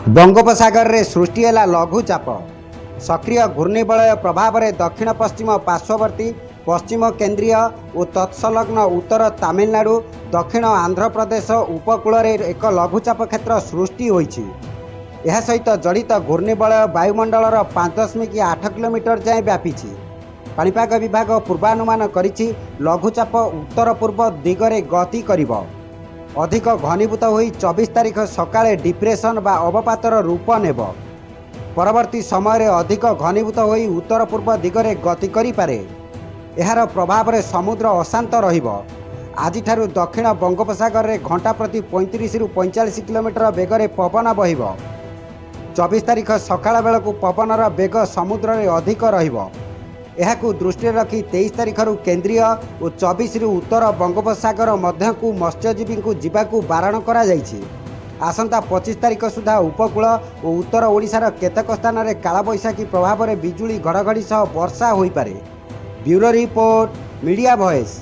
बंगोपसागर रे सृष्टि है लघुचाप सक्रिय घूर्णिबलय प्रभाव में दक्षिण पश्चिम पार्श्ववर्ती पश्चिम केन्द्रीय और तत्सलग्न उत्तर तमिलनाडु दक्षिण आंध्र प्रदेश उपकूल एक लघुचाप क्षेत्र सृष्टि होइछि। यह सहित जड़ित घूर्णिबलय वायुमंडलर 5.8 किलोमीटर जाए व्यापीछि। पाणीपाग विभाग पूर्वानुमान करिछि लघुचाप उत्तर पूर्व दिगरे गति करिब। अधिक घनीभूत होई 24 तारीख सकाळे डिप्रेशन बा अवपातर रूप नेब। परवर्ती समय रे अधिक घनीभूत होई उत्तर पूर्व दिगरे गति करिपारे। एहार प्रभाव रे समुद्र अशांत रहिब। आज ठारू दक्षिण बंगोपसागर रे घंटा प्रति 35 रु 45 किलोमीटर बेगरे पवन बहिब। 24 तारीख सकाळ बेलकु पवनर बेग समुद्र रे अधिक रहिब। एहाकु दृष्टि रखी 23 तारीख केन्द्रीय और 24 रु उत्तर बंगोपसागर मध्यकु मत्स्यजीवी को जीवाकू बारण करा जाइछि। आसंता 25 तारीख सुधा उपकूल और उत्तर ओडिशार केतक स्थान में कालबैशाखी प्रभाव में बिजुली घड़घड़ी सह वर्षा होइपारे। Bureau report, media voice.